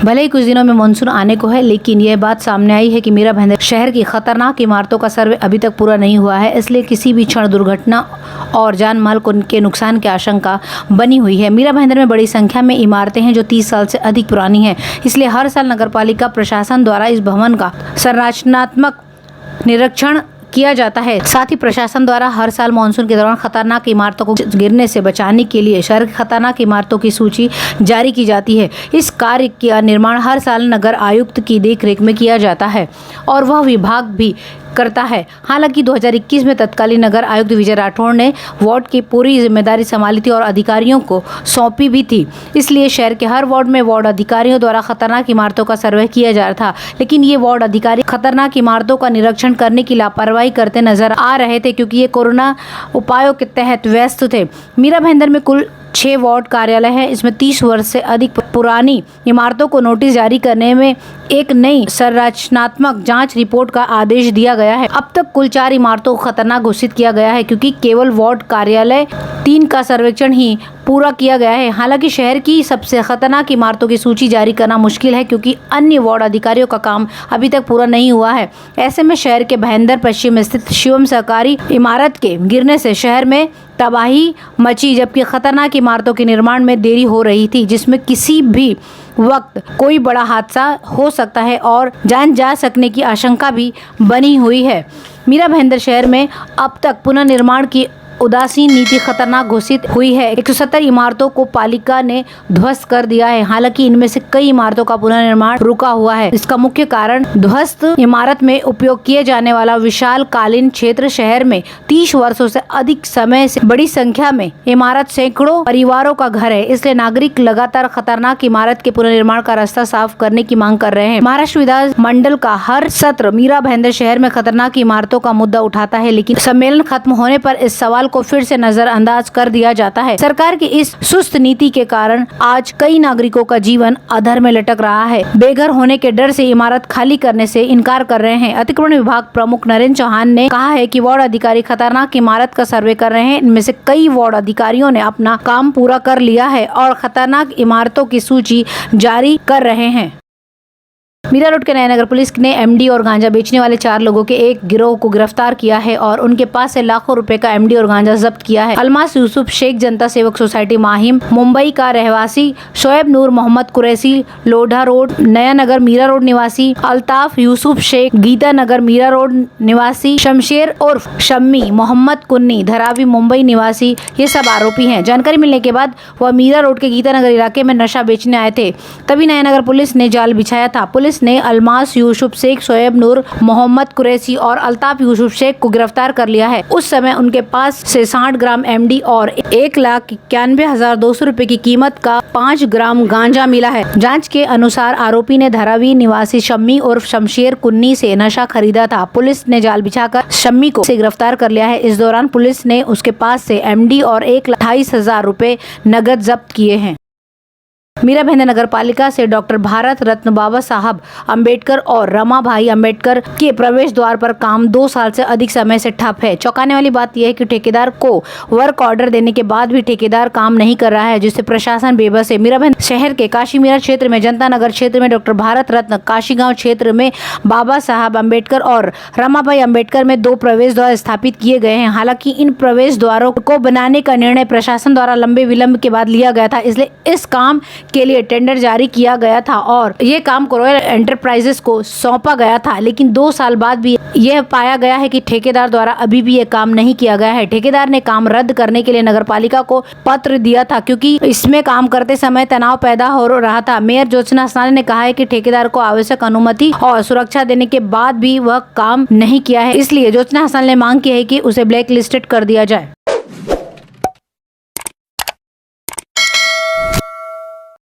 भले ही कुछ दिनों में मानसून आने को है, लेकिन यह बात सामने आई है कि मीरा भाईंदर शहर की खतरनाक इमारतों का सर्वे अभी तक पूरा नहीं हुआ है, इसलिए किसी भी क्षण दुर्घटना और जान माल के नुकसान की आशंका बनी हुई है। मीरा भाईंदर में बड़ी संख्या में इमारतें हैं जो 30 साल से अधिक पुरानी हैं, इसलिए हर साल नगरपालिका प्रशासन द्वारा इस भवन का संरचनात्मक निरीक्षण किया जाता है। साथ ही प्रशासन द्वारा हर साल मानसून के दौरान खतरनाक इमारतों को गिरने से बचाने के लिए शहर की खतरनाक इमारतों की सूची जारी की जाती है। इस कार्य का निर्माण हर साल नगर आयुक्त की देखरेख में किया जाता है और वह विभाग भी करता है। हालांकि 2021 में तत्कालीन नगर आयुक्त विजय राठौड़ ने वार्ड की पूरी जिम्मेदारी संभाली थी और अधिकारियों को सौंपी भी थी, इसलिए शहर के हर वार्ड में वार्ड अधिकारियों द्वारा खतरनाक इमारतों का सर्वे किया जा रहा था। लेकिन ये वार्ड अधिकारी खतरनाक इमारतों का निरीक्षण करने की लापरवाही करते नजर आ रहे थे, क्योंकि ये कोरोना उपायों के तहत व्यस्त थे। मीरा भाईंदर में कुल 6 वार्ड कार्यालय हैं। इसमें 30 वर्ष से अधिक पुरानी इमारतों को नोटिस जारी करने में एक नई संरचनात्मक जांच रिपोर्ट का आदेश दिया गया है। अब तक कुल 4 इमारतों को खतरनाक घोषित किया गया है, क्योंकि केवल वार्ड कार्यालय 3 का सर्वेक्षण ही पूरा किया गया है। हालांकि शहर की सबसे खतरनाक इमारतों की सूची जारी करना मुश्किल है, क्योंकि अन्य वार्ड अधिकारियों का काम अभी तक पूरा नहीं हुआ है। ऐसे में शहर के भाईंदर पश्चिम स्थित शिवम सहकारी इमारत के गिरने से शहर में तबाही मची, जबकि खतरनाक इमारतों के निर्माण में देरी हो रही थी, जिसमें किसी भी वक्त कोई बड़ा हादसा हो सकता है और जान जा सकने की आशंका भी बनी हुई है। मीरा भाईंदर शहर में अब तक पुनर्निर्माण की उदासीन नीति खतरनाक घोषित हुई है। 170 इमारतों को पालिका ने ध्वस्त कर दिया है। हालांकि इनमें से कई इमारतों का पुनर्निर्माण रुका हुआ है। इसका मुख्य कारण ध्वस्त इमारत में उपयोग किए जाने वाला विशाल कालीन क्षेत्र। शहर में 30 वर्षों से अधिक समय से बड़ी संख्या में इमारत सैकड़ों परिवारों का घर है, इसलिए नागरिक लगातार खतरनाक इमारत के पुनर्निर्माण का रास्ता साफ करने की मांग कर रहे हैं। महाराष्ट्र विधान मंडल का हर सत्र मीरा भाईंदर शहर में खतरनाक इमारतों का मुद्दा उठाता है, लेकिन सम्मेलन खत्म होने पर इस सवाल को फिर से नजरअंदाज कर दिया जाता है। सरकार की इस सुस्त नीति के कारण आज कई नागरिकों का जीवन अधर में लटक रहा है। बेघर होने के डर से इमारत खाली करने से इनकार कर रहे हैं। अतिक्रमण विभाग प्रमुख नरेंद्र चौहान ने कहा है कि वार्ड अधिकारी खतरनाक इमारत का सर्वे कर रहे हैं। इनमें से कई वार्ड अधिकारियों ने अपना काम पूरा कर लिया है और खतरनाक इमारतों की सूची जारी कर रहे हैं। मीरा रोड के नया नगर पुलिस ने एमडी और गांजा बेचने वाले 4 लोगों के एक गिरोह को गिरफ्तार किया है और उनके पास से लाखों रुपए का एमडी और गांजा जब्त किया है। अलमास यूसुफ शेख जनता सेवक सोसाइटी माहिम मुंबई का रहवासी, शोएब नूर मोहम्मद कुरैशी लोढ़ा रोड नया नगर मीरा रोड निवासी, अल्ताफ यूसुफ शेख गीता नगर मीरा रोड निवासी, शमशेर उर्फ शम्मी मोहम्मद कुन्नी धरावी मुंबई निवासी, ये सब आरोपी हैं। जानकारी मिलने के बाद वह मीरा रोड के गीता नगर इलाके में नशा बेचने आए थे, तभी नया नगर पुलिस ने जाल बिछाया था। पुलिस ने अलमास यूसुफ शेख, शोएब नूर मोहम्मद कुरैशी और अल्ताफ यूसुफ शेख को गिरफ्तार कर लिया है। उस समय उनके पास से 60 ग्राम एमडी और 1,91,200 रुपए की कीमत का 5 ग्राम गांजा मिला है। जांच के अनुसार आरोपी ने धारावी निवासी शम्मी और शमशेर कुन्नी से नशा खरीदा था। पुलिस ने जाल बिछाकर शम्मी को गिरफ्तार कर लिया है। इस दौरान पुलिस ने उसके पास से एमडी और 1,28,000 रुपए नगद जब्त किए हैं। मीरा भाईंदर नगर पालिका से डॉक्टर भारत रत्न बाबा साहब अम्बेडकर और रमाबाई अम्बेडकर के प्रवेश द्वार पर काम 2 साल से अधिक समय से ठप है। चौंकाने वाली बात यह है कि ठेकेदार को वर्क ऑर्डर देने के बाद भी ठेकेदार काम नहीं कर रहा है, जिससे प्रशासन बेबस है। मीरा भाईंदर शहर के काशी मीरा क्षेत्र में, जनता नगर क्षेत्र में डॉक्टर भारत रत्न, काशी गाँव क्षेत्र में बाबा साहब अम्बेडकर और रमाबाई अम्बेडकर में 2 प्रवेश द्वार स्थापित किए गए हैं। हालांकि इन प्रवेश द्वारों को बनाने का निर्णय प्रशासन द्वारा लंबे विलंब के बाद लिया गया था, इसलिए इस काम के लिए टेंडर जारी किया गया था और ये काम को रॉयल एंटरप्राइजेस को सौंपा गया था। लेकिन 2 साल बाद भी यह पाया गया है कि ठेकेदार द्वारा अभी भी ये काम नहीं किया गया है। ठेकेदार ने काम रद्द करने के लिए नगरपालिका को पत्र दिया था, क्योंकि इसमें काम करते समय तनाव पैदा हो रहा था। मेयर ज्योत्सना हसनानी ने कहा है कि ठेकेदार को आवश्यक अनुमति और सुरक्षा देने के बाद भी वह काम नहीं किया है, इसलिए ज्योत्सना हसनानी ने मांग की है कि उसे ब्लैक लिस्टेड कर दिया जाए।